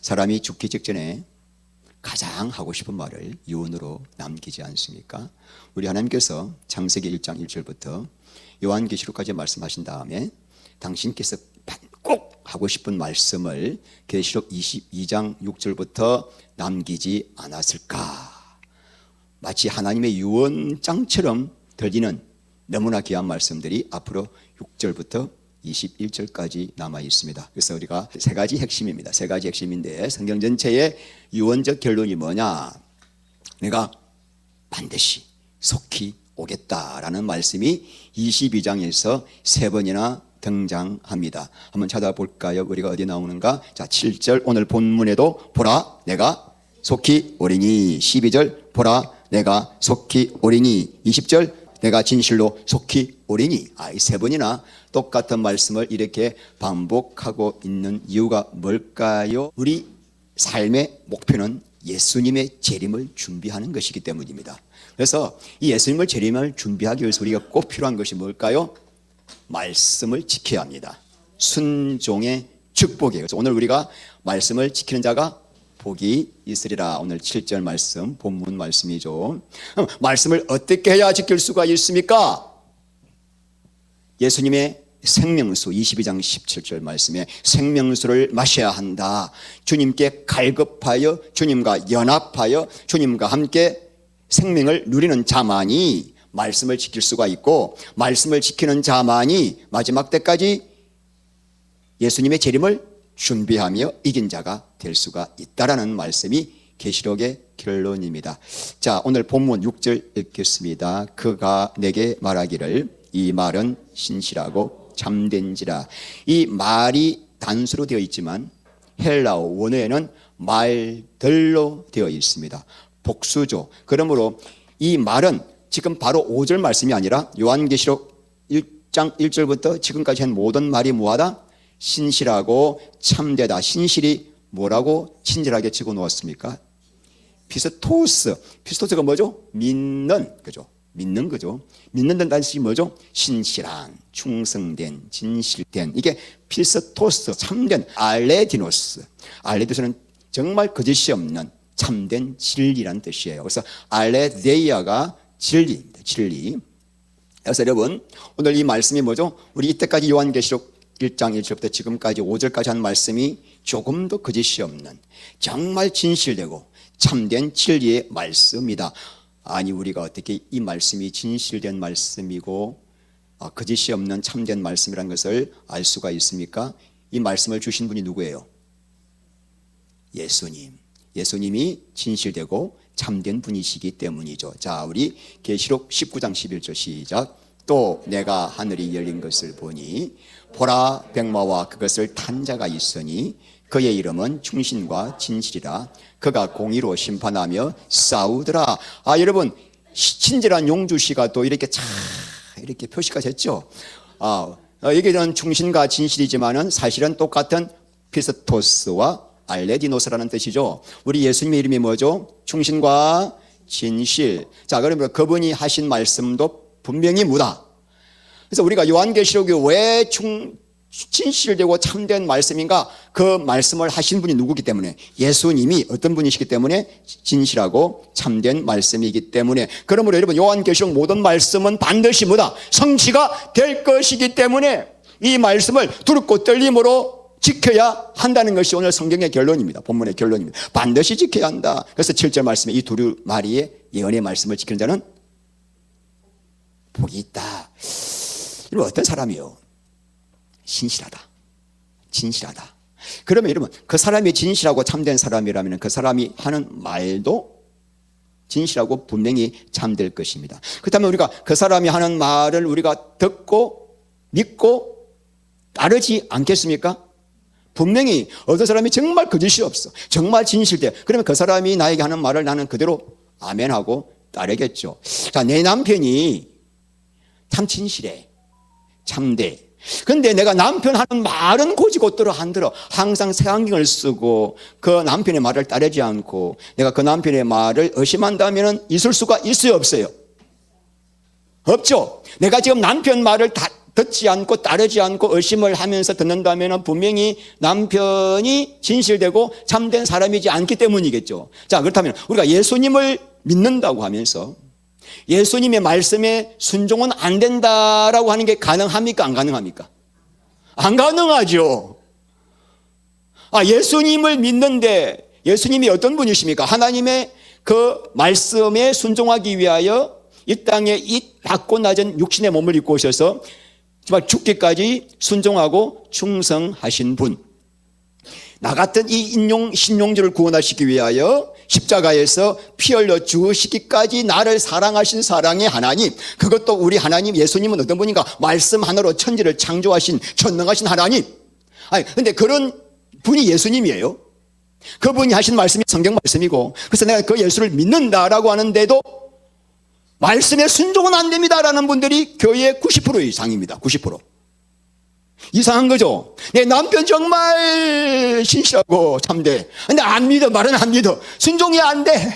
사람이 죽기 직전에 가장 하고 싶은 말을 유언으로 남기지 않습니까? 우리 하나님께서 창세기 1장 1절부터 요한계시록까지 말씀하신 다음에 당신께서 꼭 하고 싶은 말씀을 계시록 22장 6절부터 남기지 않았을까? 마치 하나님의 유언장처럼 들리는 너무나 귀한 말씀들이 앞으로 6절부터 21절까지 남아 있습니다. 그래서 우리가 세 가지 핵심입니다. 세 가지 핵심인데 성경 전체의 유언적 결론이 뭐냐? 내가 반드시 속히 오겠다라는 말씀이 22장에서 세 번이나 등장합니다. 한번 찾아볼까요? 우리가 어디 나오는가? 자, 7절 오늘 본문에도 보라 내가 속히 오리니, 12절 보라 내가 속히 오리니, 20절 내가 진실로 속히 오리니. 이 세 번이나 똑같은 말씀을 이렇게 반복하고 있는 이유가 뭘까요? 우리 삶의 목표는 예수님의 재림을 준비하는 것이기 때문입니다. 그래서 이 예수님을 재림을 준비하기 위해서 우리가 꼭 필요한 것이 뭘까요? 말씀을 지켜야 합니다. 순종의 축복이에요. 그래서 오늘 우리가 말씀을 지키는 자가 복이 있으리라. 오늘 7절 말씀, 본문 말씀이죠. 말씀을 어떻게 해야 지킬 수가 있습니까? 예수님의 생명수, 22장 17절 말씀에 생명수를 마셔야 한다. 주님께 갈급하여 주님과 연합하여 주님과 함께 생명을 누리는 자만이 말씀을 지킬 수가 있고, 말씀을 지키는 자만이 마지막 때까지 예수님의 재림을 준비하며 이긴 자가 될 수가 있다라는 말씀이 계시록의 결론입니다. 자, 오늘 본문 6절 읽겠습니다. 그가 내게 말하기를 이 말은 신실하고 참된지라. 이 말이 단수로 되어 있지만 헬라어 원어에는 말들로 되어 있습니다. 복수죠. 그러므로 이 말은 지금 바로 5절 말씀이 아니라 요한계시록 1장 1절부터 지금까지 한 모든 말이 뭐하다? 신실하고 참되다. 신실이 뭐라고 친절하게 적어 놓았습니까? 피스토스. 피스토스가 뭐죠? 믿는, 그죠? 믿는 거죠. 믿는다는 뜻이 뭐죠? 신실한, 충성된, 진실된. 이게 피스토스, 참된, 알레디노스. 알레디노스는 정말 거짓이 없는 참된 진리라는 뜻이에요. 그래서 알레데이아가 진리입니다. 진리. 그래서 여러분, 오늘 이 말씀이 뭐죠? 우리 이때까지 요한계시록 1장 1절부터 지금까지 5절까지 한 말씀이 조금도 거짓이 없는 정말 진실되고 참된 진리의 말씀이다. 아니, 우리가 어떻게 이 말씀이 진실된 말씀이고 거짓이 없는 참된 말씀이라는 것을 알 수가 있습니까? 이 말씀을 주신 분이 누구예요? 예수님. 예수님이 진실되고 참된 분이시기 때문이죠. 자, 우리 계시록 19장 11절 시작. 또 내가 하늘이 열린 것을 보니 보라 백마와 그것을 탄 자가 있으니 그의 이름은 충신과 진실이라. 그가 공의로 심판하며 싸우더라. 여러분, 친절한 용주시가 또 이렇게 이렇게 표시가 됐죠. 여기는 충신과 진실이지만은 사실은 똑같은 피스토스와 알레디노스라는 뜻이죠. 우리 예수님의 이름이 뭐죠? 충신과 진실. 자, 그러면 그분이 하신 말씀도 분명히 뭐다? 그래서 우리가 요한계시록이 왜 진실되고 참된 말씀인가? 그 말씀을 하신 분이 누구기 때문에, 예수님이 어떤 분이시기 때문에 진실하고 참된 말씀이기 때문에, 그러므로 여러분 요한계시록 모든 말씀은 반드시 뭐다? 성취가 될 것이기 때문에 이 말씀을 두렵고 떨림으로 지켜야 한다는 것이 오늘 성경의 결론입니다. 본문의 결론입니다. 반드시 지켜야 한다. 그래서 7절 말씀에 이 두루 마리의 예언의 말씀을 지키는 자는 복이 있다. 여러분, 어떤 사람이요? 신실하다. 진실하다. 그러면 여러분, 그 사람이 진실하고 참된 사람이라면 그 사람이 하는 말도 진실하고 분명히 참될 것입니다. 그렇다면 우리가 그 사람이 하는 말을 우리가 듣고 믿고 따르지 않겠습니까? 분명히 어떤 사람이 정말 거짓이 없어, 정말 진실돼. 그러면 그 사람이 나에게 하는 말을 나는 그대로 아멘하고 따르겠죠. 자, 내 남편이 참 진실해, 참돼. 근데 내가 남편 하는 말은 고지고대로 안 들어. 항상 색안경을 쓰고 그 남편의 말을 따르지 않고 내가 그 남편의 말을 의심한다면 있을 수가 있어요, 없어요? 없죠. 내가 지금 남편 말을 다 듣지 않고 따르지 않고 의심을 하면서 듣는다면 분명히 남편이 진실되고 참된 사람이지 않기 때문이겠죠. 자, 그렇다면 우리가 예수님을 믿는다고 하면서 예수님의 말씀에 순종은 안 된다라고 하는 게 가능합니까? 안 가능합니까? 안 가능하죠. 예수님을 믿는데 예수님이 어떤 분이십니까? 하나님의 그 말씀에 순종하기 위하여 이 땅에 이 낮고 낮은 육신의 몸을 입고 오셔서 정말 죽기까지 순종하고 충성하신 분. 나 같은 이 신용주를 구원하시기 위하여 십자가에서 피 흘려 죽으시기까지 나를 사랑하신 사랑의 하나님, 그것도 우리 하나님 예수님은 어떤 분인가? 말씀 하나로 천지를 창조하신 전능하신 하나님. 근데 그런 분이 예수님이에요. 그분이 하신 말씀이 성경 말씀이고, 그래서 내가 그 예수를 믿는다라고 하는데도 말씀에 순종은 안 됩니다라는 분들이 교회의 90% 이상입니다. 90%. 이상한 거죠. 내 남편 정말 신실하고 참돼. 근데 안 믿어. 말은 안 믿어. 순종이 안 돼.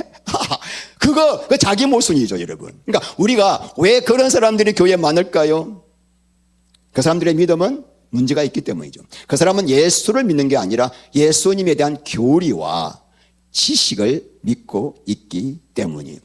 그거 자기 모순이죠, 여러분. 그러니까 우리가 왜 그런 사람들이 교회에 많을까요? 그 사람들의 믿음은 문제가 있기 때문이죠. 그 사람은 예수를 믿는 게 아니라 예수님에 대한 교리와 지식을 믿고 있기 때문이에요.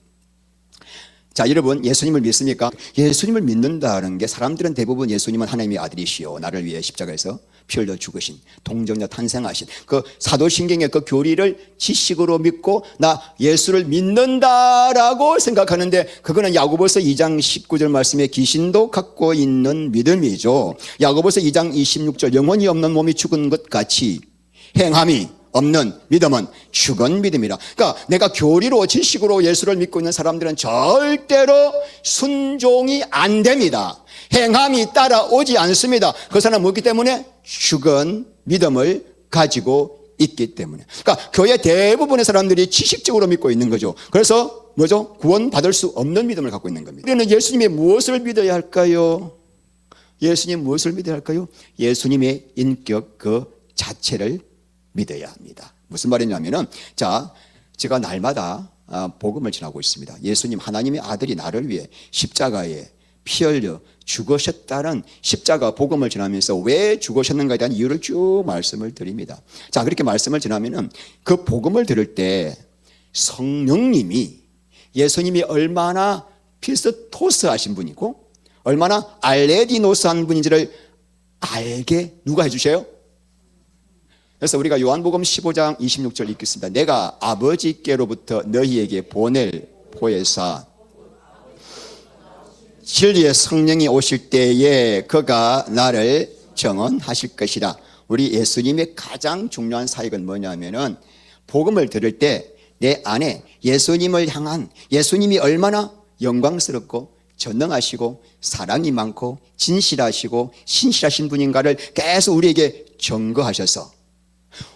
자, 여러분, 예수님을 믿습니까? 예수님을 믿는다는 게 사람들은 대부분 예수님은 하나님의 아들이시오, 나를 위해 십자가에서 피 흘려 죽으신 동정녀 탄생하신 그 사도신경의 그 교리를 지식으로 믿고 나 예수를 믿는다라고 생각하는데, 그거는 야고보서 2장 19절 말씀에 귀신도 갖고 있는 믿음이죠. 야고보서 2장 26절 영혼이 없는 몸이 죽은 것 같이 행함이 없는 믿음은 죽은 믿음이라. 그러니까 내가 교리로 지식으로 예수를 믿고 있는 사람들은 절대로 순종이 안 됩니다. 행함이 따라오지 않습니다. 그 사람은 뭐기 때문에? 죽은 믿음을 가지고 있기 때문에. 그러니까 교회 대부분의 사람들이 지식적으로 믿고 있는 거죠. 그래서 뭐죠? 구원받을 수 없는 믿음을 갖고 있는 겁니다. 우리는 예수님의 무엇을 믿어야 할까요? 예수님 무엇을 믿어야 할까요? 예수님의 인격 그 자체를 믿어야 합니다. 무슨 말이냐면은, 자, 제가 날마다 복음을 전하고 있습니다. 예수님 하나님의 아들이 나를 위해 십자가에 피 흘려 죽으셨다는 십자가 복음을 전하면서 왜 죽으셨는가에 대한 이유를 쭉 말씀을 드립니다. 자, 그렇게 말씀을 전하면은 그 복음을 들을 때 성령님이 예수님이 얼마나 필스토스하신 분이고 얼마나 알레디노스한 분인지를 알게 누가 해주셔요? 그래서 우리가 요한복음 15장 26절 읽겠습니다. 내가 아버지께로부터 너희에게 보낼 보혜사 진리의 성령이 오실 때에 그가 나를 증언하실 것이라. 우리 예수님의 가장 중요한 사역은 뭐냐면은 복음을 들을 때 내 안에 예수님을 향한, 예수님이 얼마나 영광스럽고 전능하시고 사랑이 많고 진실하시고 신실하신 분인가를 계속 우리에게 증거하셔서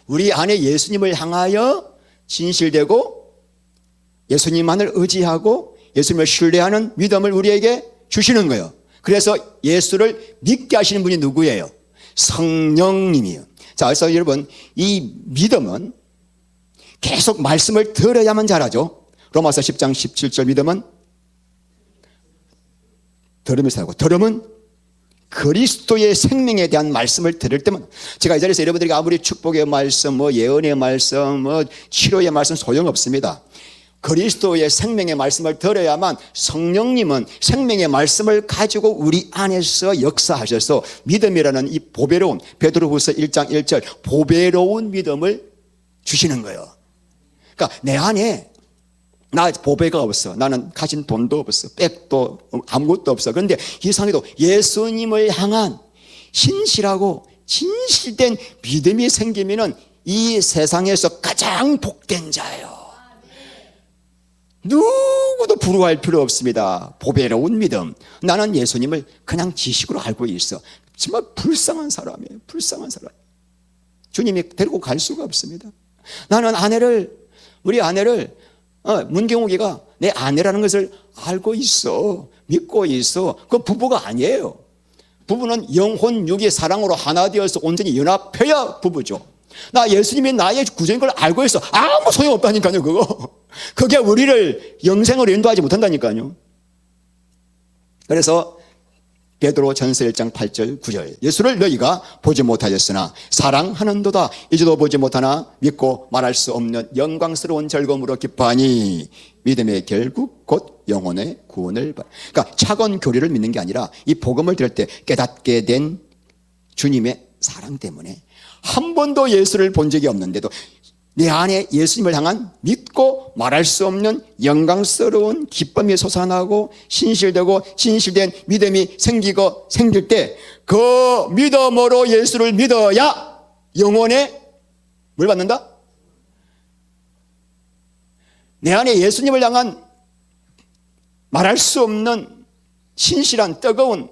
우리 안에 예수님을 향하여 진실되고 예수님만을 의지하고 예수님을 신뢰하는 믿음을 우리에게 주시는 거예요. 그래서 예수를 믿게 하시는 분이 누구예요? 성령님이에요. 자, 그래서 여러분, 이 믿음은 계속 말씀을 들어야만 자라죠. 로마서 10장 17절 믿음은 들으면서 하고, 들음은 그리스도의 생명에 대한 말씀을 들을 때만. 제가 이 자리에서 여러분들에게 아무리 축복의 말씀, 예언의 말씀, 치료의 말씀 소용없습니다. 그리스도의 생명의 말씀을 들어야만 성령님은 생명의 말씀을 가지고 우리 안에서 역사하셔서 믿음이라는 이 보배로운, 베드로후서 1장 1절 보배로운 믿음을 주시는 거예요. 그러니까 내 안에 나 보배가 없어. 나는 가진 돈도 없어. 백도 아무것도 없어. 그런데 이상해도 예수님을 향한 신실하고 진실된 믿음이 생기면은 이 세상에서 가장 복된 자예요. 누구도 부러워할 필요 없습니다. 보배로운 믿음. 나는 예수님을 그냥 지식으로 알고 있어. 정말 불쌍한 사람이에요. 불쌍한 사람. 주님이 데리고 갈 수가 없습니다. 나는 우리 아내를 문경욱이가 내 아내라는 것을 알고 있어. 믿고 있어. 그 부부가 아니에요. 부부는 영혼, 육의 사랑으로 하나 되어서 온전히 연합해야 부부죠. 나 예수님이 나의 구주인 걸 알고 있어. 아무 소용없다니까요, 그거. 그게 우리를 영생으로 인도하지 못한다니까요. 그래서 베드로 전서 1장 8절 9절 예수를 너희가 보지 못하였으나 사랑하는도다. 이제도 보지 못하나 믿고 말할 수 없는 영광스러운 즐거움으로 기뻐하니 믿음의 결국 곧 영혼의 구원을 그러니까 차건 교리를 믿는 게 아니라 이 복음을 들을 때 깨닫게 된 주님의 사랑 때문에 한 번도 예수를 본 적이 없는데도 내 안에 예수님을 향한 믿고 말할 수 없는 영광스러운 기쁨이 솟아나고 신실되고 진실된 믿음이 생길 때 그 믿음으로 예수를 믿어야 영혼의 뭘 받는다? 내 안에 예수님을 향한 말할 수 없는 신실한 뜨거운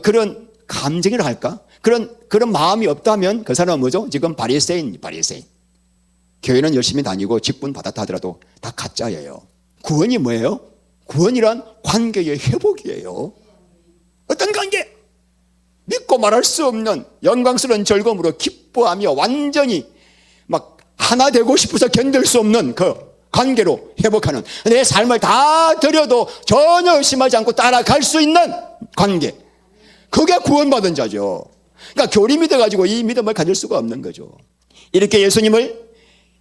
그런 감정이라 할까? 그런 마음이 없다면 그 사람은 뭐죠? 지금 바리새인. 교회는 열심히 다니고 직분 받았다 하더라도 다 가짜예요. 구원이 뭐예요? 구원이란 관계의 회복이에요. 어떤 관계? 믿고 말할 수 없는 영광스러운 즐거움으로 기뻐하며 완전히 막 하나 되고 싶어서 견딜 수 없는 그 관계로 회복하는, 내 삶을 다 드려도 전혀 의심하지 않고 따라갈 수 있는 관계, 그게 구원받은 자죠. 그러니까 교리 믿어가지고 이 믿음을 가질 수가 없는 거죠. 이렇게 예수님을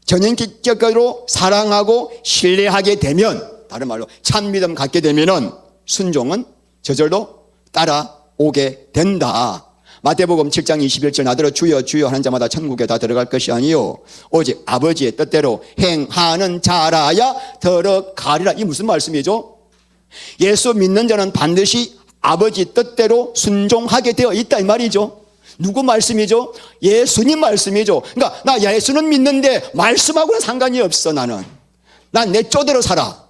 전인격적으로 사랑하고 신뢰하게 되면, 다른 말로 참 믿음 갖게 되면은 순종은 저절로 따라오게 된다. 마태복음 7장 21절 나더러 주여 주여 하는 자마다 천국에 다 들어갈 것이 아니요 오직 아버지의 뜻대로 행하는 자라야 들어가리라. 이 무슨 말씀이죠? 예수 믿는 자는 반드시 아버지 뜻대로 순종하게 되어 있다 이 말이죠. 누구 말씀이죠? 예수님 말씀이죠. 그러니까 나 예수는 믿는데 말씀하고는 상관이 없어. 난 내 쪼대로 살아.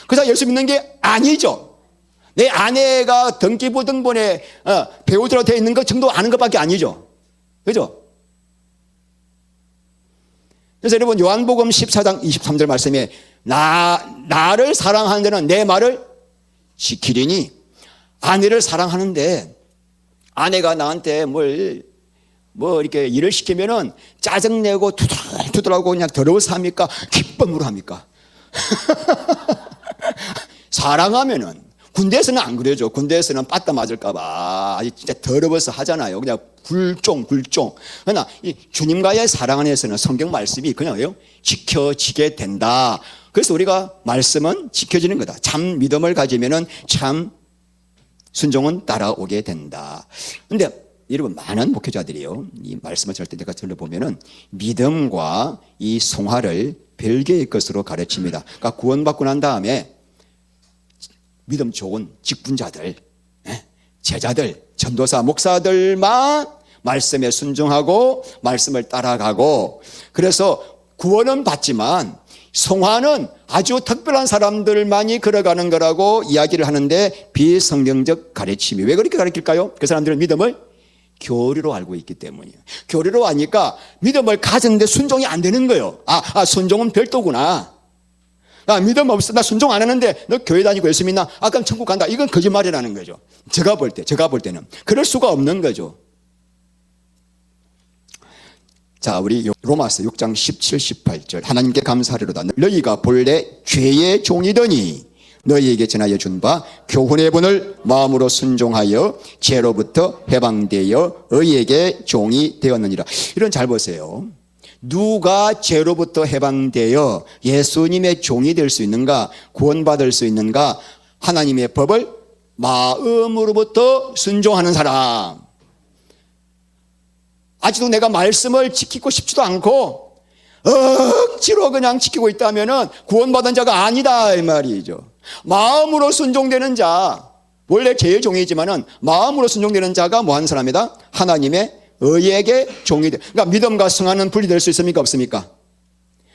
그래서 예수 믿는 게 아니죠. 내 아내가 등기부등본에 배우자로 되어 있는 것 정도 아는 것밖에 아니죠. 그죠? 그래서 여러분 요한복음 14장 23절 말씀에 나를 사랑하는 자는 내 말을 지키리니, 아내를 사랑하는데 아내가 나한테 뭐 이렇게 일을 시키면은 짜증내고 투덜투덜하고 그냥 더러워서 합니까? 기쁨으로 합니까? 사랑하면은, 군대에서는 안 그러죠. 군대에서는 빠따 맞을까봐 진짜 더러워서 하잖아요. 그냥 굴종. 그러나 이 주님과의 사랑 안에서는 성경 말씀이 그냥요 지켜지게 된다. 그래서 우리가 말씀은 지켜지는 거다. 참 믿음을 가지면은 참 순종은 따라오게 된다. 근데 여러분 많은 목회자들이요 이 말씀을 절 때 내가 들어보면은 믿음과 이 송화를 별개의 것으로 가르칩니다. 그러니까 구원받고 난 다음에 믿음 좋은 직분자들, 제자들, 전도사, 목사들만 말씀에 순종하고 말씀을 따라가고, 그래서 구원은 받지만 송화는 아주 특별한 사람들만이 걸어가는 거라고 이야기를 하는데 비성경적 가르침이 왜 그렇게 가르칠까요? 그 사람들은 믿음을 교리로 알고 있기 때문이에요. 교리로 아니까 믿음을 가졌는데 순종이 안 되는 거예요. 순종은 별도구나. 믿음 없어. 나 순종 안 하는데 너 교회 다니고 예수 믿나? 그럼 천국 간다. 이건 거짓말이라는 거죠. 제가 볼 때는 그럴 수가 없는 거죠. 자, 우리 로마서 6장 17, 18절 하나님께 감사하리로다. 너희가 본래 죄의 종이더니 너희에게 전하여 준 바 교훈의 본을 마음으로 순종하여 죄로부터 해방되어 의에게 종이 되었느니라. 이런 잘 보세요. 누가 죄로부터 해방되어 예수님의 종이 될 수 있는가? 구원받을 수 있는가? 하나님의 법을 마음으로부터 순종하는 사람. 아직도 내가 말씀을 지키고 싶지도 않고 억지로 그냥 지키고 있다면 구원받은 자가 아니다 이 말이죠. 마음으로 순종되는 자, 원래 죄의 종이지만 마음으로 순종되는 자가 뭐 하는 사람이다? 하나님의 의에게 종이 돼. 그러니까 믿음과 성화는 분리될 수 있습니까? 없습니까?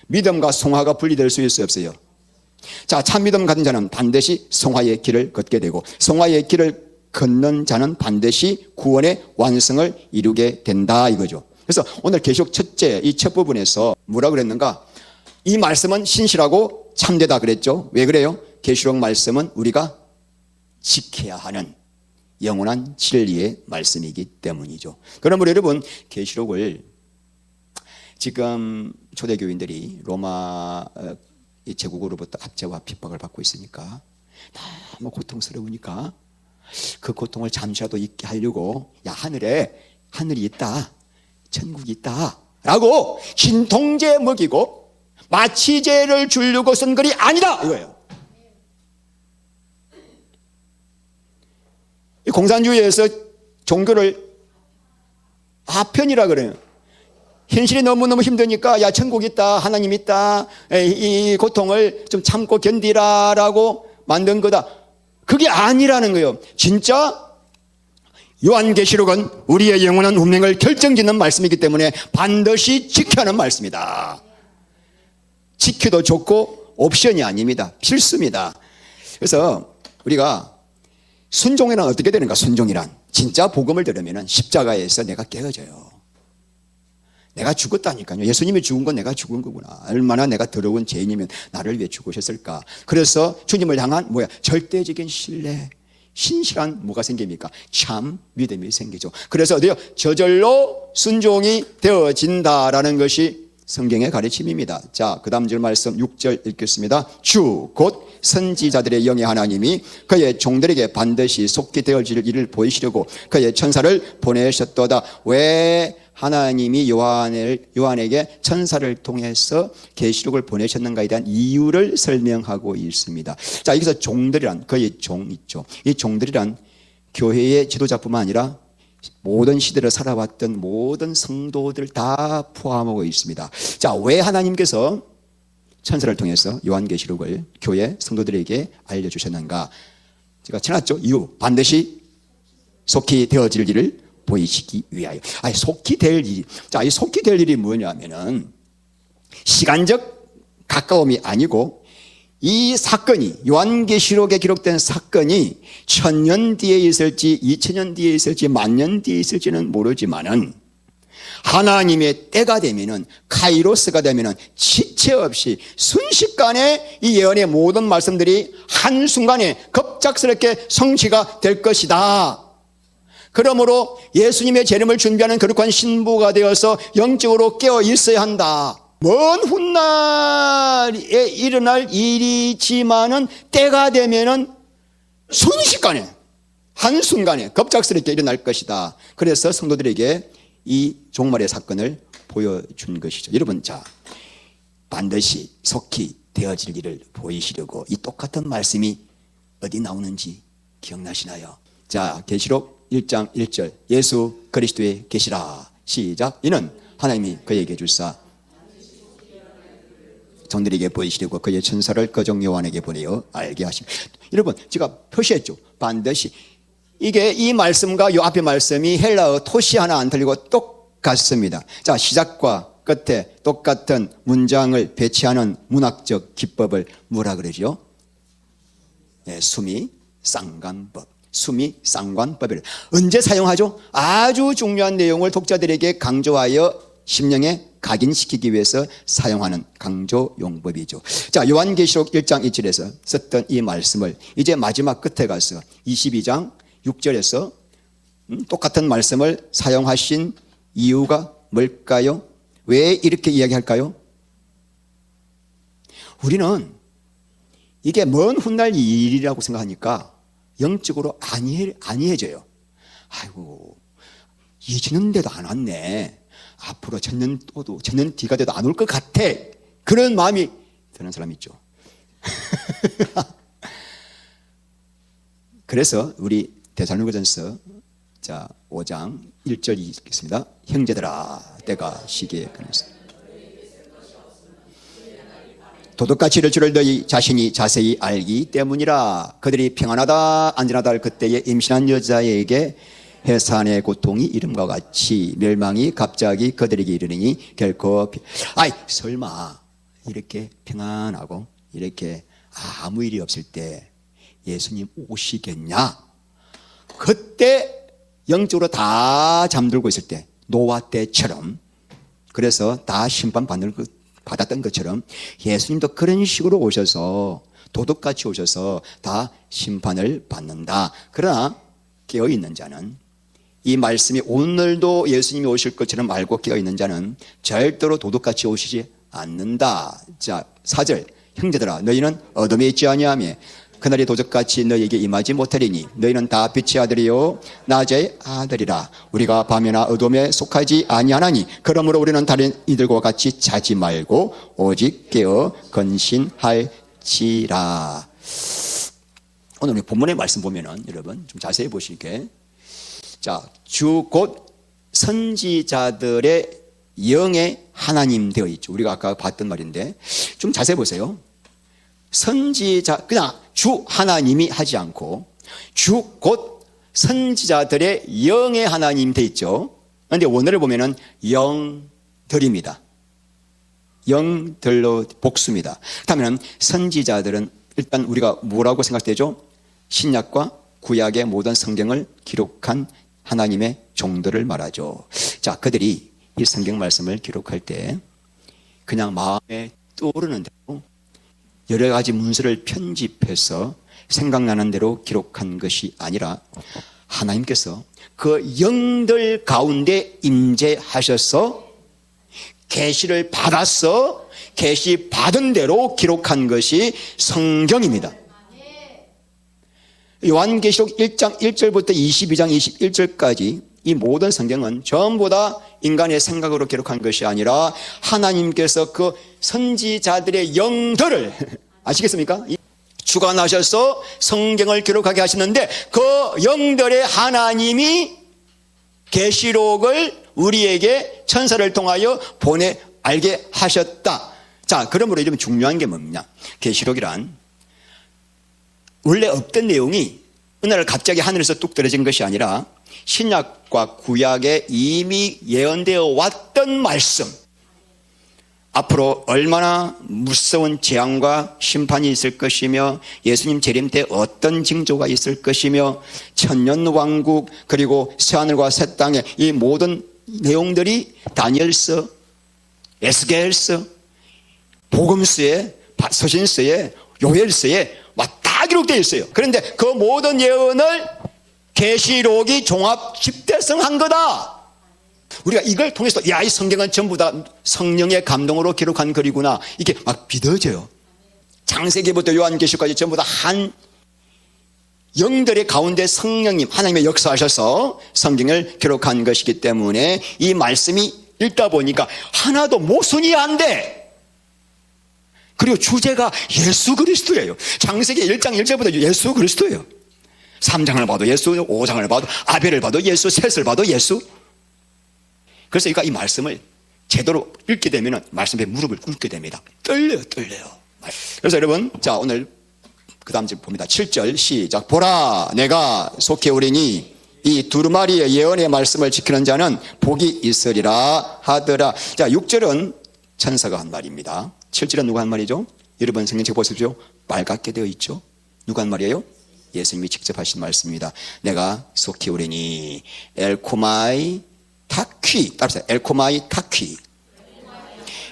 믿음과 성화가 분리될 수 있어요? 없어요? 자, 참 믿음 가진 자는 반드시 성화의 길을 걷게 되고, 성화의 길을 걷는 자는 반드시 구원의 완성을 이루게 된다 이거죠. 그래서 오늘 계시록 첫째 이 첫 부분에서 뭐라 그랬는가? 이 말씀은 신실하고 참되다 그랬죠. 왜 그래요? 계시록 말씀은 우리가 지켜야 하는 영원한 진리의 말씀이기 때문이죠. 그러므로 여러분 계시록을 지금 초대교인들이 로마 제국으로부터 압제와 핍박을 받고 있으니까 너무 고통스러우니까 그 고통을 잠시라도 잊게 하려고 야 하늘이 있다, 천국이 있다 라고 진통제 먹이고 마취제를 주려고 쓴 글이 아니다 이거예요. 이 공산주의에서 종교를 아편이라 그래요. 현실이 너무너무 힘드니까 야 천국 있다, 하나님 있다, 이 고통을 좀 참고 견디라라고 만든 거다. 그게 아니라는 거예요. 진짜 요한계시록은 우리의 영원한 운명을 결정짓는 말씀이기 때문에 반드시 지켜야 하는 말씀이다. 지켜도 좋고 옵션이 아닙니다. 필수입니다. 그래서 우리가 순종이란 어떻게 되는가? 순종이란 진짜 복음을 들으면 십자가에서 내가 깨어져요. 내가 죽었다니까요. 예수님이 죽은 건 내가 죽은 거구나. 얼마나 내가 더러운 죄인이면 나를 위해 죽으셨을까. 그래서 주님을 향한 절대적인 신뢰, 신실한 뭐가 생깁니까? 참 믿음이 생기죠. 그래서 어디요? 저절로 순종이 되어진다라는 것이 성경의 가르침입니다. 자, 그 다음 절 말씀 6절 읽겠습니다. 주 곧 선지자들의 영의 하나님이 그의 종들에게 반드시 속히 되어질 일을 보이시려고 그의 천사를 보내셨도다. 왜 하나님이 요한에게 천사를 통해서 계시록을 보내셨는가에 대한 이유를 설명하고 있습니다. 자, 여기서 종들이란 그의 종 있죠. 이 종들이란 교회의 지도자뿐만 아니라 모든 시대를 살아왔던 모든 성도들 다 포함하고 있습니다. 자, 왜 하나님께서 천사를 통해서 요한계시록을 교회 성도들에게 알려주셨는가? 제가 지났죠. 이유, 반드시 속히 되어질 일을 보이시기 위하여. 속히 될 일. 자, 이 속히 될 일이 뭐냐면은 시간적 가까움이 아니고 이 사건이 요한계시록에 기록된 사건이 1000년 뒤에 있을지 2000년 뒤에 있을지 10,000년 뒤에 있을지는 모르지만은 하나님의 때가 되면은 카이로스가 되면은 지체 없이 순식간에 이 예언의 모든 말씀들이 한순간에 급작스럽게 성취가 될 것이다. 그러므로 예수님의 재림을 준비하는 거룩한 신부가 되어서 영적으로 깨어 있어야 한다. 먼 훗날에 일어날 일이지만은 때가 되면은 순식간에 한순간에 급작스럽게 일어날 것이다. 그래서 성도들에게 이 종말의 사건을 보여준 것이죠. 여러분, 자, 반드시 속히 되어질 일을 보이시려고 이 똑같은 말씀이 어디 나오는지 기억나시나요? 자, 계시록 1장 1절 예수 그리스도의 계시라. 시작. 이는 하나님이 그에게 주사 종들에게 보이시려고 그의 천사를 그종 요한에게 보내어 알게 하십니다. 여러분, 제가 표시했죠. 반드시. 이게 이 말씀과 이 앞의 말씀이 헬라어 토시 하나 안 틀리고 똑같습니다. 자, 시작과 끝에 똑같은 문장을 배치하는 문학적 기법을 뭐라 그러죠? 네, 수미 쌍관법. 수미 쌍관법을 언제 사용하죠? 아주 중요한 내용을 독자들에게 강조하여 심령에 각인시키기 위해서 사용하는 강조 용법이죠. 자, 요한계시록 1장 2절에서 썼던 이 말씀을 이제 마지막 끝에 가서 22장 6절에서 똑같은 말씀을 사용하신 이유가 뭘까요? 왜 이렇게 이야기할까요? 우리는 이게 먼 훗날 일이라고 생각하니까 영적으로 안이해져요. 아이고, 2000년 돼도 안 왔네. 앞으로 1000년 뒤가 돼도 안 올 것 같아. 그런 마음이 드는 사람 있죠. 그래서 우리 데살로니가전서 5장 1절 읽겠습니다. 형제들아, 때가 시기에 그랬어. 도둑같이 이를 줄을 너희 자신이 자세히 알기 때문이라. 그들이 평안하다 안전하다 할 그때에 임신한 여자에게 해산의 고통이 이름과 같이 멸망이 갑자기 그들에게 이르니 결코 설마 이렇게 평안하고 이렇게 아무 일이 없을 때 예수님 오시겠냐? 그때 영적으로 다 잠들고 있을 때 노아 때처럼, 그래서 다 받았던 것처럼 예수님도 그런 식으로 오셔서 도둑같이 오셔서 다 심판을 받는다. 그러나 깨어있는 자는, 이 말씀이 오늘도 예수님이 오실 것처럼 알고 깨어있는 자는 절대로 도둑같이 오시지 않는다. 자, 4절 형제들아, 너희는 어둠에 있지 아니하며 그날이 도적같이 너희에게 임하지 못하리니 너희는 다 빛의 아들이요 낮의 아들이라. 우리가 밤이나 어둠에 속하지 아니하나니 그러므로 우리는 다른 이들과 같이 자지 말고 오직 깨어 건신할지라. 오늘 본문의 말씀 보면은 여러분 좀 자세히 보시게, 자, 주 곧 선지자들의 영의 하나님 되어 있죠. 우리가 아까 봤던 말인데 좀 자세히 보세요. 선지자, 그냥 주 하나님이 하지 않고 주 곧 선지자들의 영의 하나님 되어 있죠. 그런데 원어를 보면은 영들입니다. 영들로 복수입니다. 그렇다면 선지자들은 일단 우리가 뭐라고 생각되죠? 신약과 구약의 모든 성경을 기록한 하나님의 종들을 말하죠. 자, 그들이 이 성경 말씀을 기록할 때 그냥 마음에 떠오르는 대로 여러 가지 문서를 편집해서 생각나는 대로 기록한 것이 아니라 하나님께서 그 영들 가운데 임재하셔서 계시를 받아서 계시 받은 대로 기록한 것이 성경입니다. 요한계시록 1장 1절부터 22장 21절까지 이 모든 성경은 전부 다 인간의 생각으로 기록한 것이 아니라 하나님께서 그 선지자들의 영들을 아시겠습니까? 주관하셔서 성경을 기록하게 하시는데 그 영들의 하나님이 계시록을 우리에게 천사를 통하여 보내 알게 하셨다. 자, 그러므로 이러면 중요한 게 뭐냐? 계시록이란 원래 없던 내용이 어느 날 갑자기 하늘에서 뚝 떨어진 것이 아니라 신약과 구약에 이미 예언되어 왔던 말씀, 앞으로 얼마나 무서운 재앙과 심판이 있을 것이며 예수님 재림 때 어떤 징조가 있을 것이며 천년왕국 그리고 새하늘과 새 땅의 이 모든 내용들이 다니엘서, 에스겔서, 복음서에, 서신서에, 요엘서에 다 기록되어 있어요. 그런데 그 모든 예언을 계시록이 종합 집대성한 거다. 우리가 이걸 통해서 야, 이 성경은 전부 다 성령의 감동으로 기록한 글이구나, 이게 막 믿어져요. 창세기부터 요한계시록까지 전부 다 한 영들의 가운데 성령님 하나님의 역사하셔서 성경을 기록한 것이기 때문에 이 말씀이 읽다 보니까 하나도 모순이 안 돼. 그리고 주제가 예수 그리스도예요. 창세기 1장 1절부터 예수 그리스도예요. 3장을 봐도 예수, 5장을 봐도 아벨을 봐도 예수, 셋을 봐도 예수. 그래서 이 말씀을 제대로 읽게 되면 말씀에 무릎을 꿇게 됩니다. 떨려요. 그래서 여러분, 자, 오늘 그 다음 절 봅니다. 7절 시작. 보라, 내가 속히 오리니 이 두루마리의 예언의 말씀을 지키는 자는 복이 있으리라 하더라. 자, 6절은 천사가 한 말입니다. 7절은 누가 한 말이죠? 여러분 성경책 보십시오. 빨갛게 되어 있죠. 누가 한 말이에요? 예수님이 직접 하신 말씀입니다. 내가 속히 오리니 엘코마이 타퀴, 따라서 엘코마이 타퀴.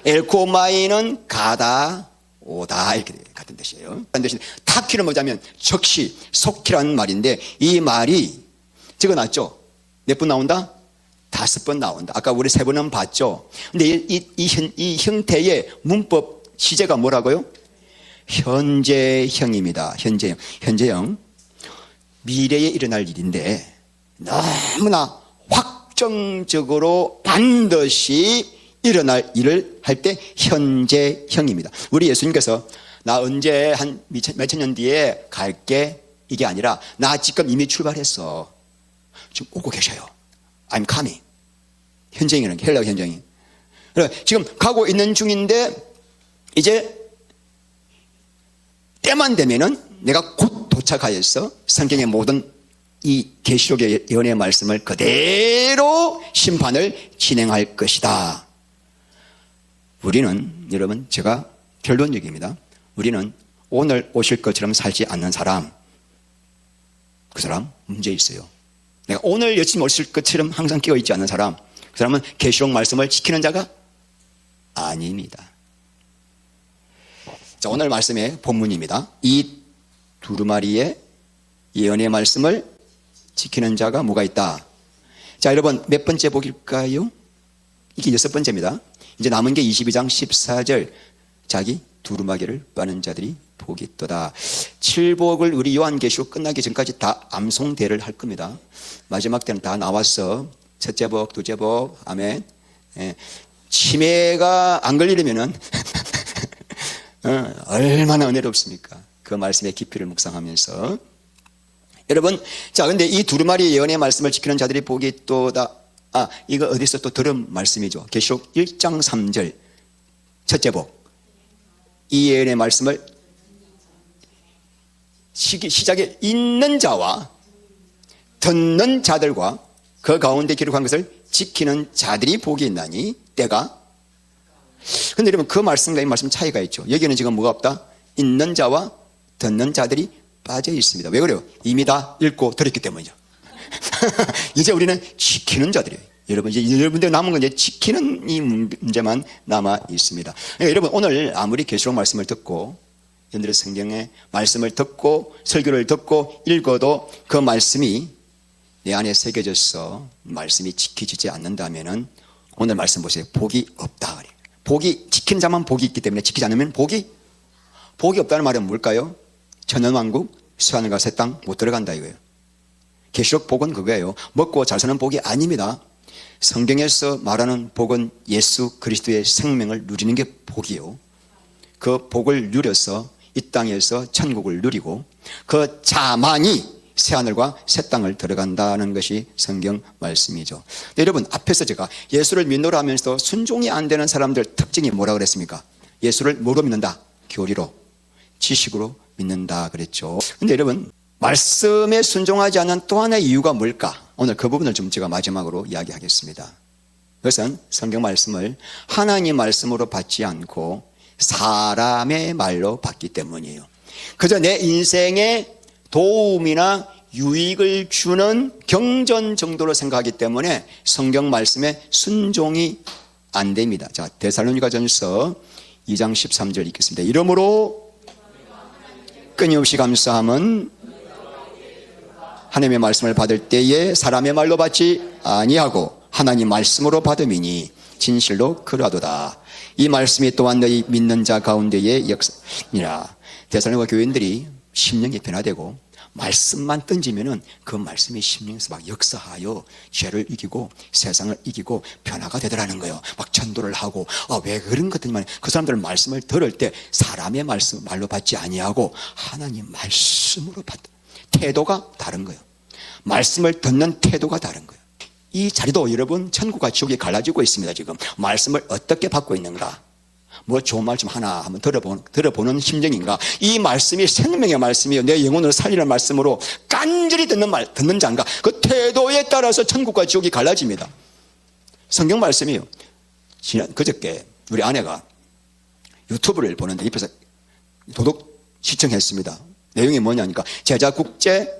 엘코마이는 가다 오다 이렇게 같은 뜻이에요. 다른 뜻이 타퀴는 뭐냐면 적시, 속히라는 말인데 이 말이 적어놨죠. 몇 번 나온다? 5번 나온다. 아까 우리 3번은 봤죠. 근데 이 형태의 문법 시제가 뭐라고요? 현재형입니다. 현재형. 미래에 일어날 일인데 너무나 확정적으로 반드시 일어날 일을 할 때 현재형입니다. 우리 예수님께서 나 언제 한 몇천 년 뒤에 갈게 이게 아니라 나 지금 이미 출발했어. 지금 오고 계셔요. I'm coming. 현재형이라는 게 헬라어 현재형. 지금 가고 있는 중인데 이제 때만 되면은 내가 곧 도착하여서 성경의 모든 이 계시록의 예언의 말씀을 그대로 심판을 진행할 것이다. 우리는 여러분, 제가 결론 얘기입니다. 우리는 오늘 오실 것처럼 살지 않는 사람, 그 사람 문제 있어요. 내가 오늘 열심히 오실 것처럼 항상 끼어 있지 않는 사람, 그 사람은 계시록 말씀을 지키는 자가 아닙니다. 자, 오늘 말씀의 본문입니다. 이 두루마리의 예언의 말씀을 지키는 자가 뭐가 있다. 자, 여러분 몇 번째 복일까요? 이게 6번째입니다. 이제 남은 게 22장 14절. 자기 두루마기를 빠는 자들이 복이 있도다. 칠복을 우리 요한계시록 끝나기 전까지 다 암송대를 할 겁니다. 마지막 때는 다 나왔어. 첫째 복, 둘째 복, 아멘. 예. 치매가 안 걸리려면은 얼마나 은혜롭습니까? 그 말씀의 깊이를 묵상하면서 여러분, 자, 근데 이 두루마리 예언의 말씀을 지키는 자들이 복이 있도다. 이거 어디서 또 들은 말씀이죠. 계시록 1장 3절 첫째 복. 이 예언의 말씀을 시작에 있는 자와 듣는 자들과 그 가운데 기록한 것을 지키는 자들이 복이 있나니 때가. 근데 여러분, 그 말씀과 이 말씀 차이가 있죠. 여기는 지금 뭐가 없다? 있는 자와 듣는 자들이 빠져 있습니다. 왜 그래요? 이미 다 읽고 들었기 때문이죠. 이제 우리는 지키는 자들이에요. 여러분, 이제 여러분들 남은 건 이제 지키는 이 문제만 남아 있습니다. 그러니까 여러분, 오늘 아무리 계시록 말씀을 듣고 여러분들의 성경의 말씀을 듣고 설교를 듣고 읽어도 그 말씀이 내 안에 새겨져서 말씀이 지켜지지 않는다면은 오늘 말씀 보세요. 복이 없다. 복이 지키는 자만 복이 있기 때문에 지키지 않으면 복이 없다는 말은 뭘까요? 천연왕국 수하늘과 새 땅 못 들어간다 이거예요. 계시록 복은 그거예요. 먹고 잘 사는 복이 아닙니다. 성경에서 말하는 복은 예수 그리스도의 생명을 누리는 게 복이요. 그 복을 누려서 이 땅에서 천국을 누리고 그 자만이 새하늘과 새 땅을 들어간다는 것이 성경 말씀이죠. 여러분, 앞에서 제가 예수를 믿노라 하면서 순종이 안 되는 사람들 특징이 뭐라 그랬습니까? 예수를 뭐로 믿는다? 교리로, 지식으로 믿는다 그랬죠. 근데 여러분, 말씀에 순종하지 않는 또 하나의 이유가 뭘까? 오늘 그 부분을 좀 제가 마지막으로 이야기하겠습니다. 그것은 성경 말씀을 하나님 말씀으로 받지 않고 사람의 말로 받기 때문이에요. 그저 내 인생에 도움이나 유익을 주는 경전 정도로 생각하기 때문에 성경 말씀에 순종이 안 됩니다. 자, 데살로니가전서 2장 13절 읽겠습니다. 이러므로 끊임없이 감사함은 하나님의 말씀을 받을 때에 사람의 말로 받지 아니하고 하나님 말씀으로 받음이니 진실로 그러하도다. 이 말씀이 또한 너희 믿는 자 가운데의 역사니라. 데살로니가 교인들이 심령이 변화되고 말씀만 던지면은 그 말씀이 심령에서 막 역사하여 죄를 이기고 세상을 이기고 변화가 되더라는 거예요. 막 전도를 하고 왜 그런 것들만 그 사람들 말씀을 들을 때 사람의 말씀 말로 받지 아니하고 하나님 말씀으로 받다. 태도가 다른 거예요. 말씀을 듣는 태도가 다른 거예요. 이 자리도 여러분 천국과 지옥이 갈라지고 있습니다. 지금 말씀을 어떻게 받고 있는가? 뭐 좋은 말씀 하나 한번 들어보는 심정인가? 이 말씀이 생명의 말씀이요, 내 영혼을 살리는 말씀으로 간절히 듣는 자인가? 그 태도에 따라서 천국과 지옥이 갈라집니다. 성경 말씀이요. 그저께 우리 아내가 유튜브를 보는데 옆에서 도둑 시청했습니다. 내용이 뭐냐니까 제자국제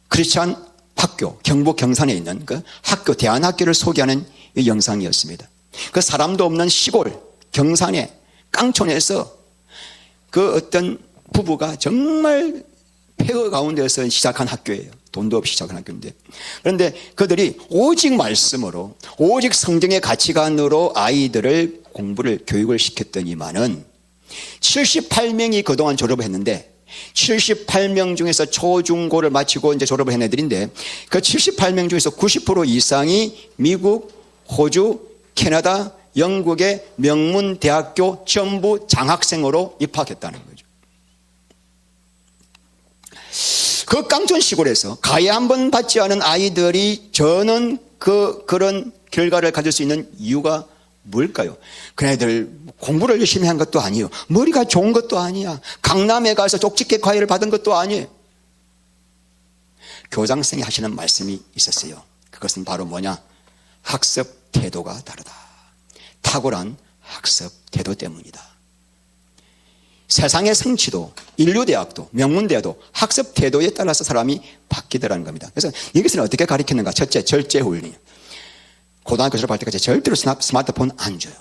크리스찬 학교, 경북 경산에 있는 그 학교, 대안학교를 소개하는 이 영상이었습니다. 그 사람도 없는 시골 경산의 깡촌에서 그 어떤 부부가 정말 폐허 가운데서 시작한 학교예요. 돈도 없이 시작한 학교인데, 그런데 그들이 오직 말씀으로, 오직 성경의 가치관으로 아이들을 교육을 시켰더니만은 78명이 그동안 졸업을 했는데 78명 중에서 초중고를 마치고 이제 졸업을 한 애들인데 그 78명 중에서 90% 이상이 미국, 호주, 캐나다, 영국의 명문 대학교 전부 장학생으로 입학했다는 거죠. 그 깡촌 시골에서 가해 한 번 받지 않은 아이들이 저는 그런 결과를 가질 수 있는 이유가 뭘까요? 그네들 공부를 열심히 한 것도 아니에요. 머리가 좋은 것도 아니야. 강남에 가서 쪽집게 과외를 받은 것도 아니에요. 교장선생이 하시는 말씀이 있었어요. 그것은 바로 뭐냐? 학습 태도가 다르다. 탁월한 학습 태도 때문이다. 세상의 성취도, 인류대학도, 명문대학도 학습 태도에 따라서 사람이 바뀌더라는 겁니다. 그래서 여기서는 어떻게 가르치는가? 첫째, 절제훈련. 고등학교 졸업할 때까지 절대로 스마트폰 안 줘요.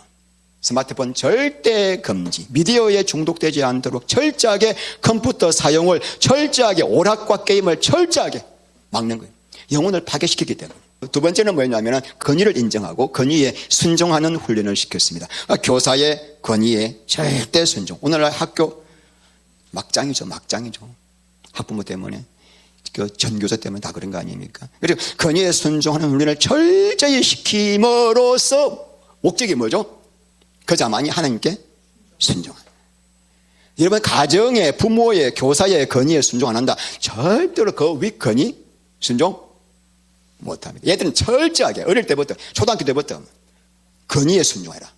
스마트폰 절대 금지. 미디어에 중독되지 않도록 철저하게 컴퓨터 사용을 철저하게, 오락과 게임을 철저하게 막는 거예요. 영혼을 파괴시키기 때문에. 두 번째는 뭐였냐면 권위를 인정하고 권위에 순종하는 훈련을 시켰습니다. 교사의 권위에 절대 순종. 오늘날 학교 막장이죠, 막장이죠. 학부모 때문에, 그 전교조 때문에 다 그런 거 아닙니까? 그리고 건의에 순종하는 훈련을 철저히 시킴으로써 목적이 뭐죠? 그 자만이 하나님께 순종하는. 여러분, 가정에, 부모의, 교사의 건의에 순종 안 한다, 절대로 그 윗건의 순종 못합니다. 얘들은 철저하게 어릴 때부터, 초등학교 때부터 건의에 순종해라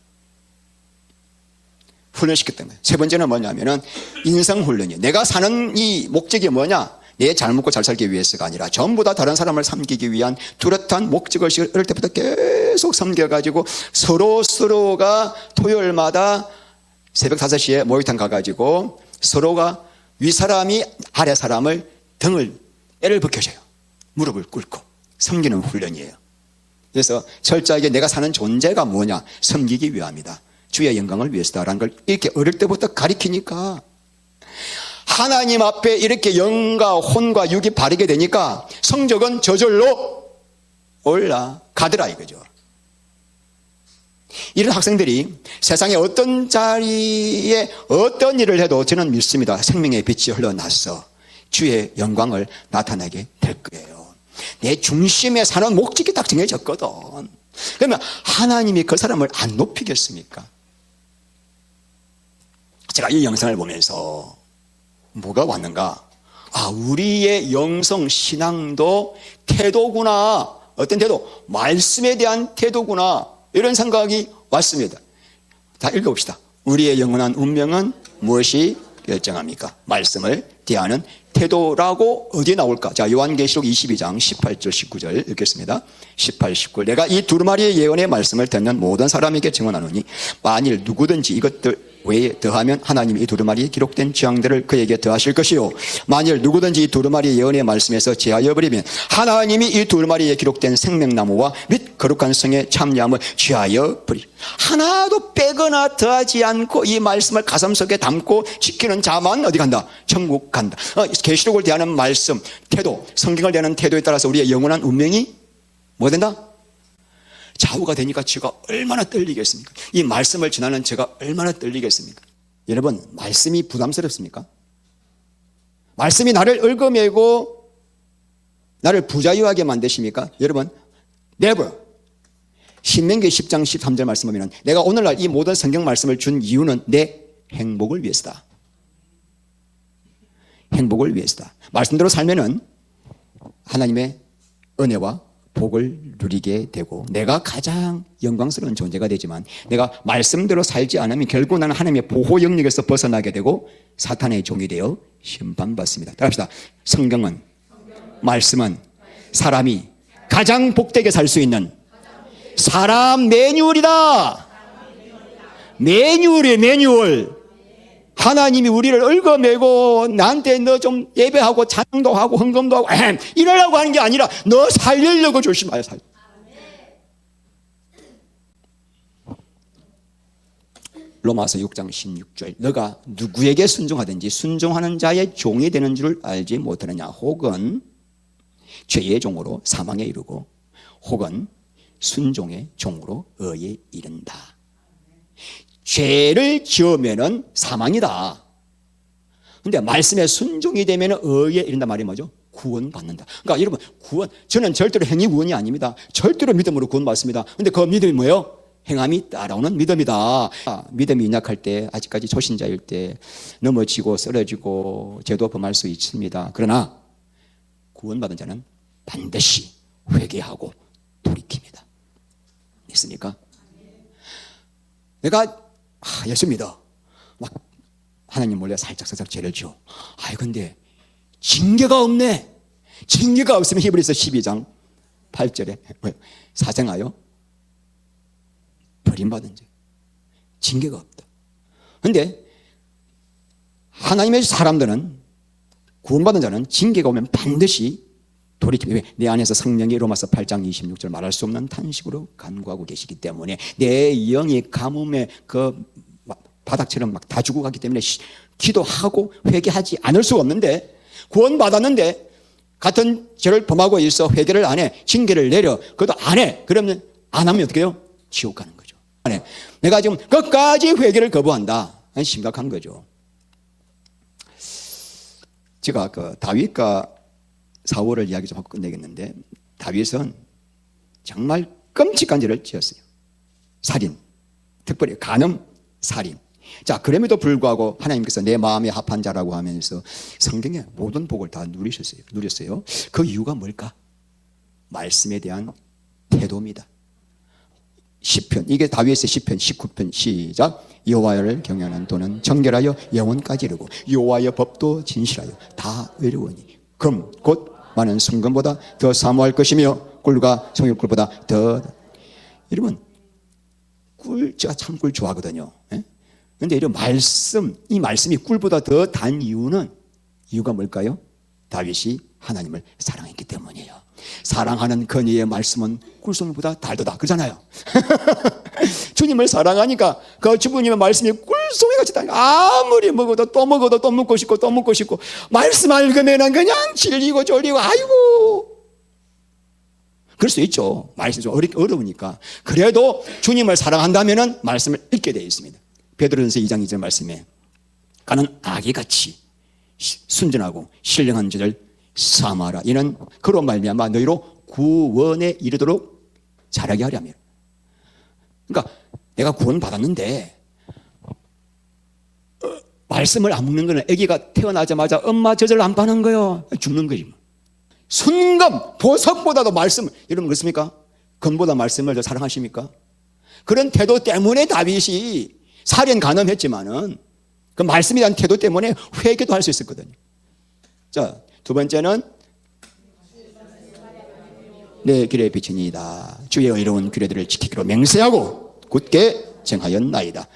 훈련시켰던 거예요. 세 번째는 뭐냐면은 인성훈련이에요. 내가 사는 이 목적이 뭐냐? 내 잘 먹고 잘 살기 위해서가 아니라 전부 다 다른 사람을 섬기기 위한 뚜렷한 목적의식을 어릴 때부터 계속 섬겨가지고 서로가 토요일마다 새벽 5시에 목욕탕 가가지고 서로가 윗사람이 아래 사람을 등을 애를 벗겨줘요. 무릎을 꿇고 섬기는 훈련이에요. 그래서 철저하게 내가 사는 존재가 뭐냐? 섬기기 위함이다. 주의 영광을 위해서다라는 걸 이렇게 어릴 때부터 가르치니까 하나님 앞에 이렇게 영과 혼과 육이 바르게 되니까 성적은 저절로 올라가더라 이거죠. 이런 학생들이 세상에 어떤 자리에 어떤 일을 해도 저는 믿습니다. 생명의 빛이 흘러나서 주의 영광을 나타내게 될 거예요. 내 중심에 사는 목적이 딱 정해졌거든. 그러면 하나님이 그 사람을 안 높이겠습니까? 제가 이 영상을 보면서 뭐가 왔는가? 아, 우리의 영성 신앙도 태도구나. 어떤 태도? 말씀에 대한 태도구나. 이런 생각이 왔습니다. 다 읽어봅시다. 우리의 영원한 운명은 무엇이 결정합니까? 말씀을 대하는 태도라고 어디에 나올까? 자, 요한계시록 22장 18절 19절 읽겠습니다. 18, 19. 내가 이 두루마리의 예언의 말씀을 듣는 모든 사람에게 증언하노니 만일 누구든지 이것들 외에 더하면 하나님이 이 두루마리에 기록된 재앙들을 그에게 더하실 것이요 만일 누구든지 이 두루마리의 예언의 말씀에서 제하여 버리면 하나님이 이 두루마리에 기록된 생명나무와 및 거룩한 성의 참여함을 제하여 버리. 하나도 빼거나 더하지 않고 이 말씀을 가슴속에 담고 지키는 자만 어디 간다? 천국 간다. 계시록을 대하는 말씀, 태도, 성경을 대하는 태도에 따라서 우리의 영원한 운명이 뭐 된다? 좌우가 되니까 제가 얼마나 떨리겠습니까? 이 말씀을 전하는 제가 얼마나 떨리겠습니까? 여러분, 말씀이 부담스럽습니까? 말씀이 나를 얽어매고 나를 부자유하게 만드십니까? 여러분, never. 신명기 10장 13절 말씀 보면 내가 오늘날 이 모든 성경 말씀을 준 이유는 내 행복을 위해서다. 행복을 위해서다. 말씀대로 살면은 하나님의 은혜와 복을 누리게 되고 내가 가장 영광스러운 존재가 되지만 내가 말씀대로 살지 않으면 결국 나는 하나님의 보호 영역에서 벗어나게 되고 사탄의 종이 되어 심판받습니다. 따라합시다. 성경은, 말씀은 사람이 가장 복되게 살 수 있는 사람 매뉴얼이다. 매뉴얼이에요, 매뉴얼. 하나님이 우리를 얽어매고 나한테 너 좀 예배하고 찬양도 하고 헌금도 하고 이러려고 하는 게 아니라 너 살리려고 조심하여 살. 로마서 6장 16절 너가 누구에게 순종하든지 순종하는 자의 종이 되는 줄 알지 못하느냐. 혹은 죄의 종으로 사망에 이르고 혹은 순종의 종으로 의에 이른다. 죄를 지으면은 사망이다. 근데 말씀에 순종이 되면은 의에 이른다 말이 뭐죠? 구원받는다. 그러니까 여러분, 구원, 저는 절대로 행위 구원이 아닙니다. 절대로 믿음으로 구원받습니다. 근데 그 믿음이 뭐예요? 행함이 따라오는 믿음이다. 믿음이 연약할 때, 아직까지 초신자일 때 넘어지고 쓰러지고 죄도 범할 수 있습니다. 그러나 구원받은 자는 반드시 회개하고 돌이킵니다. 믿습니까? 내가 예수 믿어. 막 하나님 몰래 살짝 죄를 지어. 근데 징계가 없네. 징계가 없으면 히브리서 12장 8절에 사생하여 버림받은 자. 징계가 없다. 근데 하나님의 사람들은, 구원받은 자는 징계가 오면 반드시 돌이킵니다. 내 안에서 성령이 로마서 8장 26절 말할 수 없는 탄식으로 간구하고 계시기 때문에 내 영이 가뭄에 그 바닥처럼 막 다 죽어가기 때문에 기도하고 회개하지 않을 수가 없는데, 구원받았는데 같은 죄를 범하고 있어 회개를 안 해, 징계를 내려, 그것도 안 해. 그러면 안 하면 어떻게 해요? 지옥 가는 거죠. 안 해. 내가 지금 끝까지 회개를 거부한다. 심각한 거죠. 제가 그 다윗과 사울을 이야기 좀 하고 끝내겠는데, 다윗은 정말 끔찍한 죄를 지었어요. 살인, 특별히 간음, 살인. 자, 그럼에도 불구하고 하나님께서 내 마음에 합한 자라고 하면서 성경의 모든 복을 다 누렸어요. 그 이유가 뭘까? 말씀에 대한 태도입니다. 시편, 이게 다윗의 시편 19편 시작. 여호와를 경외하는 도는 정결하여 영혼까지 이르고 여호와의 법도 진실하여 다 의로우니 금 곧 많은 순금보다 더 사모할 것이며 꿀과 성육꿀보다 더. 여러분, 꿀, 제가 참 꿀 좋아하거든요. 그런데 이런 말씀, 이 말씀이 꿀보다 더 단 이유가 뭘까요? 다윗이 하나님을 사랑했기 때문이에요. 사랑하는 그녀의 말씀은 꿀송이보다 달도다 그러잖아요. 주님을 사랑하니까 그 주님의 말씀이 꿀송이같이 달다. 아무리 먹어도 또 먹어도 또 먹고 싶고 또 먹고 싶고, 말씀 알면은 그냥 질리고 졸리고 아이고. 그럴 수 있죠. 말씀이 좀 어려우니까. 그래도 주님을 사랑한다면은 말씀을 읽게 되어 있습니다. 베드로전서 2장 2절 말씀에 가는 아기같이 순전하고 신령한 자를 삼아라. 이는 그로 말미암아 너희로 구원에 이르도록 자라게 하려며. 그러니까 내가 구원 받았는데 말씀을 안 먹는 거는 아기가 태어나자마자 엄마 젖을 안 빠는 거예요. 죽는 거지. 순금 보석보다도 말씀, 여러분 그렇습니까? 금보다 말씀을 더 사랑하십니까? 그런 태도 때문에 다윗이 살인 간음했지만은 그 말씀에 대한 태도 때문에 회개도 할 수 있었거든요. 자, 두 번째는 내 길의 빛이니이다. 주의 의로운 규례들을 지키기로 맹세하고 굳게 정하였나이다.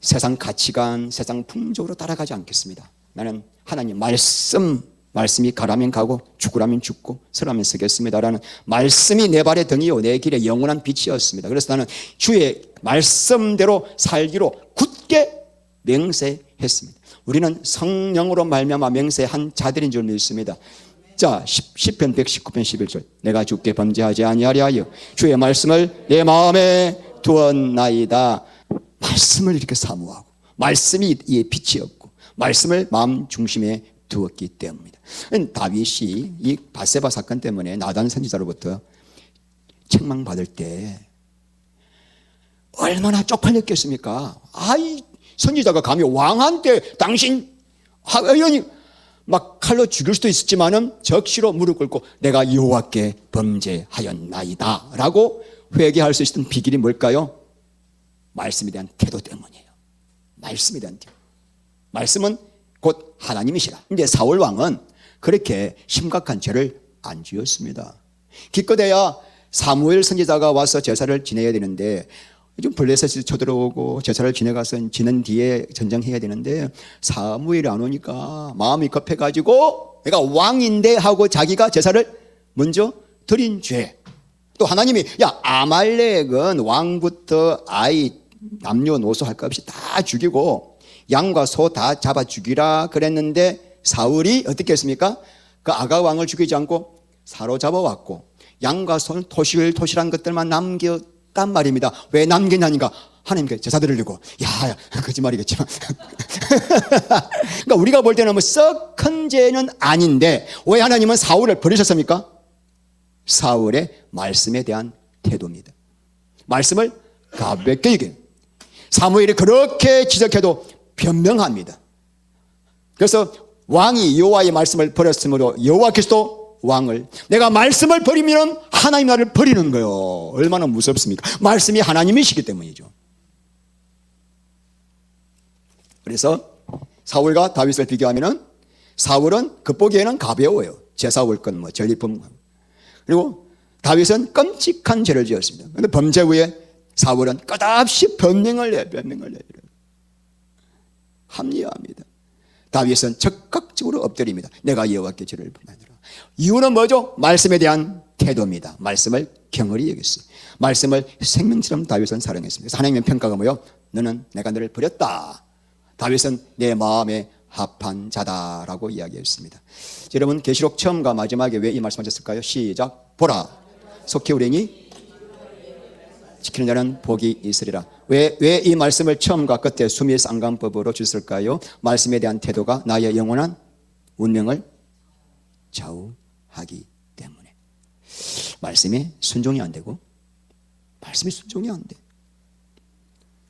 세상 가치관, 세상 풍조로 따라가지 않겠습니다. 나는 하나님 말씀이 가라면 가고 죽으라면 죽고 서라면 서겠습니다라는 말씀이 내 발의 등이요 내 길의 영원한 빛이었습니다. 그래서 나는 주의 말씀대로 살기로 굳게 맹세했습니다. 우리는 성령으로 말미암아 맹세한 자들인 줄 믿습니다. 자, 시편 119편 11절. 내가 주께 범죄하지 아니하려 하여 주의 말씀을 내 마음에 두었나이다. 말씀을 이렇게 사모하고 말씀이 이에 빛이었고 말씀을 마음 중심에 두었기 때문입니다. 다윗이 이 밧세바 사건 때문에 나단 선지자로부터 책망받을 때 얼마나 쪽팔렸겠습니까? 아이, 선지자가 감히 왕한테 당신 의원이 막 칼로 죽일 수도 있었지만은 적시로 무릎 꿇고 내가 여호와께 범죄하였나이다 라고 회개할 수 있었던 비결이 뭘까요? 말씀에 대한 태도 때문이에요. 말씀에 대한 태도. 말씀은 곧 하나님이시라. 근데 사울 왕은 그렇게 심각한 죄를 안 지었습니다. 기껏해야 사무엘 선지자가 와서 제사를 지내야 되는데 좀 블레셋이 쳐들어오고 제사를 지내가서 지낸 뒤에 전쟁해야 되는데 사무엘이 안 오니까 마음이 급해가지고 내가 왕인데 하고 자기가 제사를 먼저 드린 죄. 또 하나님이 야 아말렉은 왕부터 아이 남녀노소 할 것 없이 다 죽이고 양과 소 다 잡아 죽이라 그랬는데 사울이 어떻게 했습니까? 그 아가 왕을 죽이지 않고 사로잡아 왔고 양과 소는 토실토실한 것들만 남겼단 말입니다. 왜 남겼냐니까 하나님께 제사 드리려고. 야 거짓말이겠지만 그러니까 우리가 볼 때는 뭐 썩 큰 죄는 아닌데 왜 하나님은 사울을 버리셨습니까? 사울의 말씀에 대한 태도입니다. 말씀을 가볍게 얘기해요. 사무엘이 그렇게 지적해도 변명합니다. 그래서 왕이 여호와의 말씀을 버렸으므로 여호와께서도 왕을, 내가 말씀을 버리면 하나님 나를 버리는 거예요. 얼마나 무섭습니까? 말씀이 하나님이시기 때문이죠. 그래서 사울과 다윗을 비교하면 사울은 겉보기에는 가벼워요. 제사월권 뭐 전리품. 그리고 다윗은 끔찍한 죄를 지었습니다. 그런데 범죄 후에 사울은 끝없이 변명을 해요. 합리화합니다. 다윗은 적극적으로 엎드립니다. 내가 여호와께 죄를 범하노라. 이유는 뭐죠? 말씀에 대한 태도입니다. 말씀을 경홀히 여겼어요. 말씀을 생명처럼 다윗은 사랑했습니다. 그래서 하나님의 평가가 뭐요? 너는 내가 너를 버렸다. 다윗은 내 마음에 합한 자다라고 이야기했습니다. 여러분 계시록 처음과 마지막에 왜 이 말씀하셨을까요? 시작. 보라 속히 우리니 지키는 자는 복이 있으리라. 왜 이 말씀을 처음과 끝에 수미 쌍관법으로 주셨을까요? 말씀에 대한 태도가 나의 영원한 운명을 좌우하기 때문에 말씀에 순종이 안 되고 말씀에 순종이 안 돼.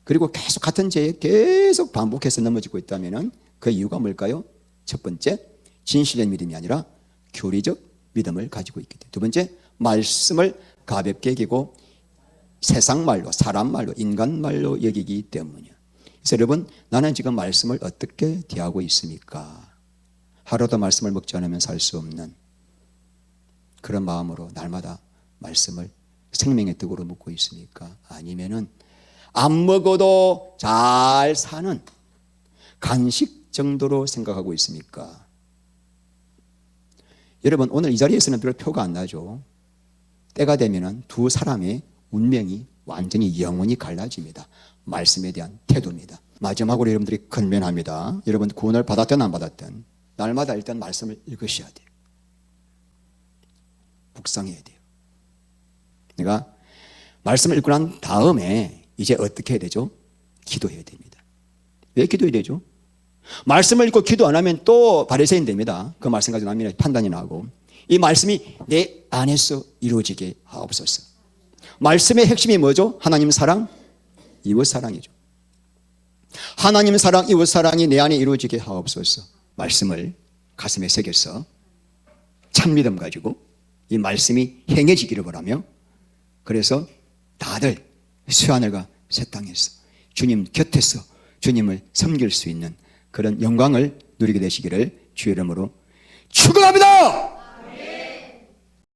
그리고 계속 같은 죄에 계속 반복해서 넘어지고 있다면 그 이유가 뭘까요? 첫 번째, 진실된 믿음이 아니라 교리적 믿음을 가지고 있기 때문에. 두 번째, 말씀을 가볍게 여기고 세상 말로, 사람 말로, 인간 말로 여기기 때문이에요. 그래서 여러분, 나는 지금 말씀을 어떻게 대하고 있습니까? 하루도 말씀을 먹지 않으면 살 수 없는 그런 마음으로 날마다 말씀을 생명의 떡으로 먹고 있습니까? 아니면은 안 먹어도 잘 사는 간식 정도로 생각하고 있습니까? 여러분, 오늘 이 자리에서는 별 표가 안 나죠. 때가 되면은 두 사람의 운명이 완전히 영원히 갈라집니다. 말씀에 대한 태도입니다. 마지막으로 여러분들이 건면합니다. 여러분, 구원을 받았든 안 받았든 날마다 일단 말씀을 읽으셔야 돼요. 묵상해야 돼요. 내가 말씀을 읽고 난 다음에 이제 어떻게 해야 되죠? 기도해야 됩니다. 왜 기도해야 되죠? 말씀을 읽고 기도 안 하면 또 바리새인 됩니다. 그 말씀 가지고 나면 판단이 나고, 이 말씀이 내 안에서 이루어지게 하옵소서. 말씀의 핵심이 뭐죠? 하나님 사랑, 이웃 사랑이죠. 하나님 사랑, 이웃 사랑이 내 안에 이루어지게 하옵소서. 말씀을 가슴에 새겨서 참 믿음 가지고 이 말씀이 행해지기를 바라며, 그래서 다들 새하늘과 새 땅에서 주님 곁에서 주님을 섬길 수 있는 그런 영광을 누리게 되시기를 주의 이름으로 축원합니다.